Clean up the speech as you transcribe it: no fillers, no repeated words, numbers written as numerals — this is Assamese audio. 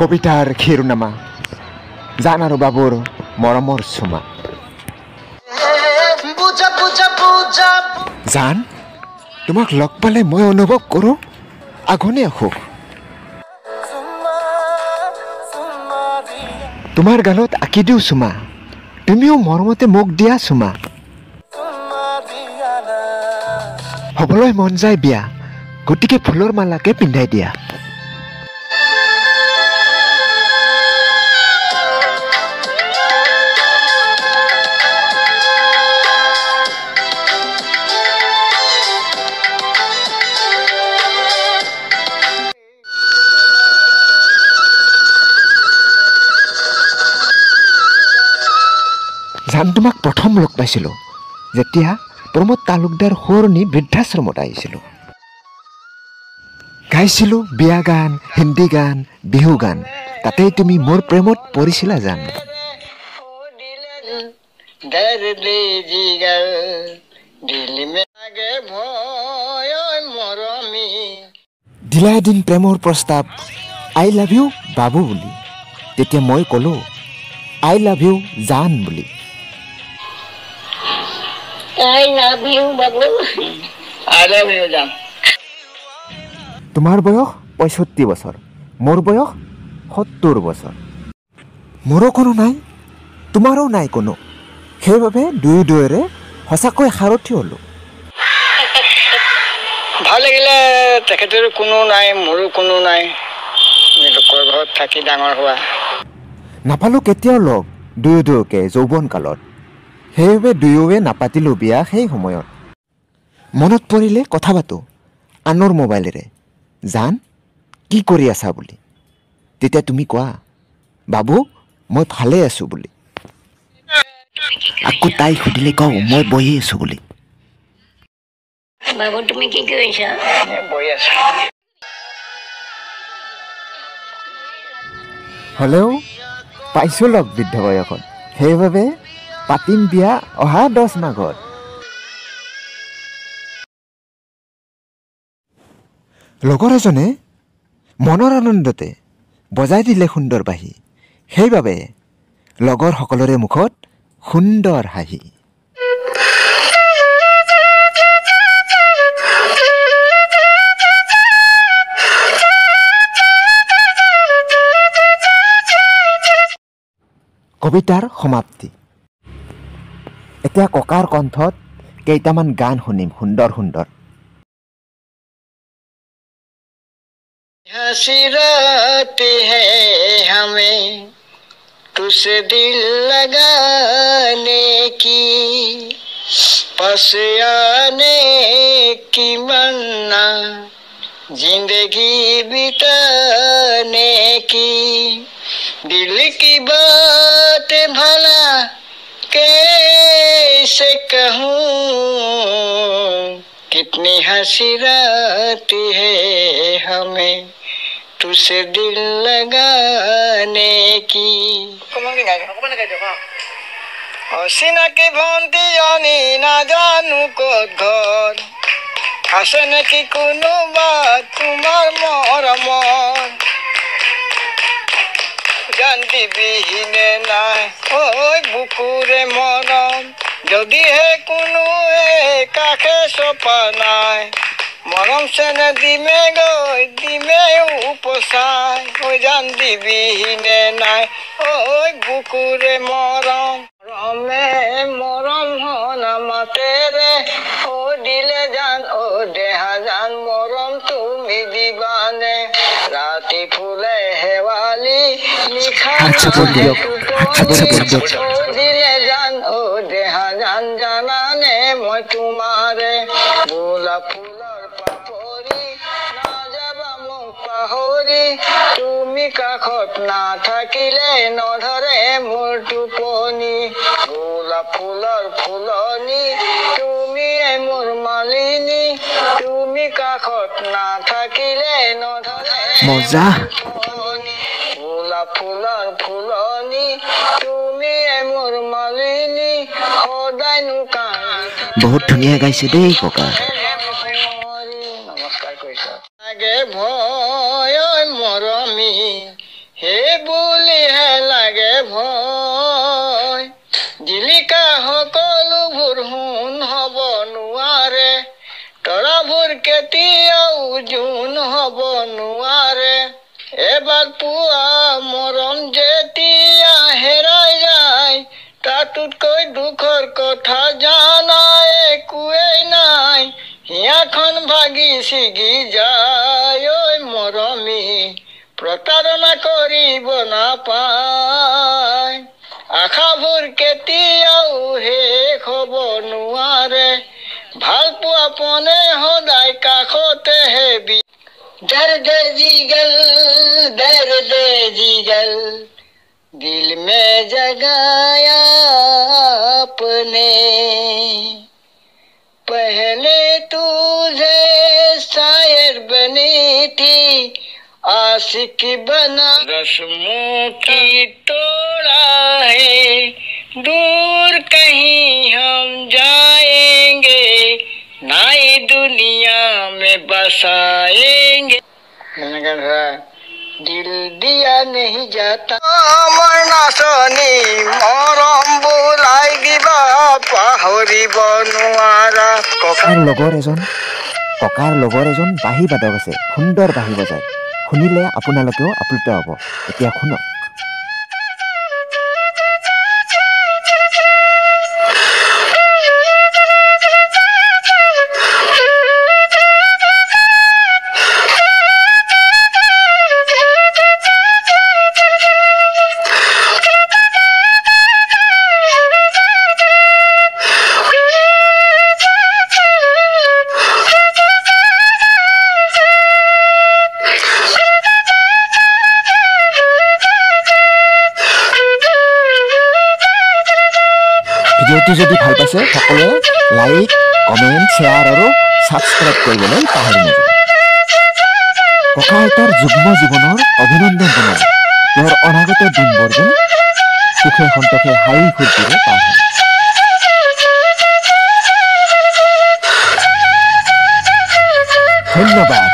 কবিতাৰ শিৰোনামা জান আৰু বাবুৰ মৰমৰ চুমা। জান, তোমাক লগ পালে মই অনুভৱ কৰোঁ আঘোণীয়া সুখ। তোমাৰ গালত আঁকি দিওঁ চুমা, তুমিও মৰমতে মোক দিয়া চুমা। হ'বলৈ মন যায় বিয়া, গতিকে ফুলৰ মালাকে পিন্ধাই দিয়া। জান, তোমাক প্ৰথম লগ পাইছিলোঁ যেতিয়া প্ৰমোদ তালুকদাৰ সোঁৱৰণি বৃদ্ধাশ্ৰমত আহিছিলোঁ। গাইছিলোঁ বিয়া গান, হিন্দী গান, বিহু গান, তাতেই তুমি মোৰ প্ৰেমত পৰিছিলা জান। দিলা এদিন প্ৰেমৰ প্ৰস্তাৱ, আই লাভ ইউ বাবু বুলি। তেতিয়া মই ক'লোঁ আই লাভ ইউ জান বুলি। I love you, Babu. I love you, Jam. তোমাৰ বয়স 65 বছৰ, মোৰ বয়স 70 বছৰ। মোৰো কোনো নাই, তোমাৰো নাই কোনো। সেইবাবে দুয়োৰে সঁচাকৈ সাৰথি হ'লোঁ। ভাল লাগিলে, তেখেতৰো কোনো নাই, মোৰো কোনো নাই, লোকৰ ঘৰত থাকি ডাঙৰ হোৱা। নাপালোঁ কেতিয়াও লগ দুয়োকে যৌৱন কালত, সেইবাবে দুয়োৱে নাপাতিলোঁ বিয়া সেই সময়ত। মনত পৰিলে কথা পাতোঁ আনৰ মোবাইলেৰে, জান কি কৰি আছা বুলি। তেতিয়া তুমি কোৱা বাবু মই ভালে আছোঁ বুলি। আকৌ তাই সুধিলে কওঁ মই বহি আছোঁ বুলি। বাবু তুমি কি কৰিছা? বহি আছোঁ। হ'লেও পাইছোঁ লগ বৃদ্ধ বয়সত, সেইবাবে পাতিম বিয়া অহা 10 মাঘত। লগৰ এজনে মনৰ আনন্দতে বজাই দিলে সুন্দৰ বাঁহী, সেইবাবে লগৰ সকলোৰে মুখত সুন্দৰ হাঁহি। কবিতাৰ সমাপ্তি। এতিয়া ককাৰ কণ্ঠত কেইটামান গান শুনিম সুন্দৰ সুন্দৰ। हंसी रात है हमें तुझसे दिल लगाने की, पास आने की मन्ना जिंदगी बिताने की, दिल की बात भला कैसे कहूँ, कितनी हंसी रात है हमें तुझसे दिल लगाने की। অচিনাকি ভন্টি আনি নাজানো ক'ত ঘৰ, আছে নেকি কোনোবা তোমাৰ মৰমৰ, জান দিবিহিনে নাই ঐ বুকুৰে মৰম, যদিহে কোনো কাষে চপা নাই, মৰম চেনে দিমে গৈ দিমে উপচাই, ঐ জান দিবিহিনে নাই ঐ বুকুৰে মৰম, মৰমে মৰম হন মাতেৰে ও দিলে জান ও দেহা জান, মৰম তুমি দিবানে ৰাতি ফুলে শেৱালি নিশা দিলে জান ও দেহা জান, জানানে মই তোমাৰে গোলাপ ফুলৰ পাপৰি নাযাবা মোক পাহৰি, তুমি কাষত নাথাকিলে নধৰে মোৰ টোপনি, গোলাপ ফুলৰ ফুলনি তুমি মোৰ মালিনী, তুমি কাষত নাথাকিলে নধৰে মজা। গোলাপ ফুলৰ ফুলনি তুমি মোৰ মালিনী, সদায় নুকাই। বহুত ধুনীয়া গাইছে দেই ককা। নমস্কাৰ কৰিছোঁ। আগে ভয় মৰমী হে বুলিহে লাগে ভয় জিলিকা সকলোবোৰ সোণ হ'ব নোৱাৰে তৰাবোৰ কেতিয়াও জোন হ'ব নোৱাৰে এবাৰ পোৱা মৰম যেতিয়া হেৰাই যায় তাতোতকৈ দুখৰ কথা জানা একোৱেই নাই হিয়াখন ভাগি ছিগি যায় ঐ মৰমী প্ৰতাৰণা কৰিব নাপায় আশাবোৰ কেতিয়াও শেষ হ'ব নোৱাৰে ভাল পোৱা পনে সদায় কাষতেহে दर्द जिगल दिल में जगाया आपने पहले तुझे शायर बनी थी आशिक बना रस्मों की तोड़ा है दूर कहीं हम जाएंगे नई दुनिया में बसाएंगे दिल दिया नहीं जाता আমার নাচনী মৰম বোলাই দিবা পাহৰিব নোৱাৰা ককাৰ লগৰ এজন বাঁহী বাদক আছে সুন্দৰ বাঁহী বজায় শুনিলে আপোনালোকেও আপ্লুত হ'ব এতিয়া শুনক ভিডিঅ'টো যদি ভাল পাইছে সকলোৱে লাইক কমেণ্ট শ্বেয়াৰ আৰু ছাবস্ক্ৰাইব কৰিবলৈ পাহৰি নাযাব ককা আইতাৰ যুগ্ম জীৱনৰ অভিনন্দন জনাব তেওঁৰ অনাগত দিনবোৰ যেন সুখে সন্তোষে হাঁহি ফূৰ্তিৰে পাৰ হয় ধন্যবাদ।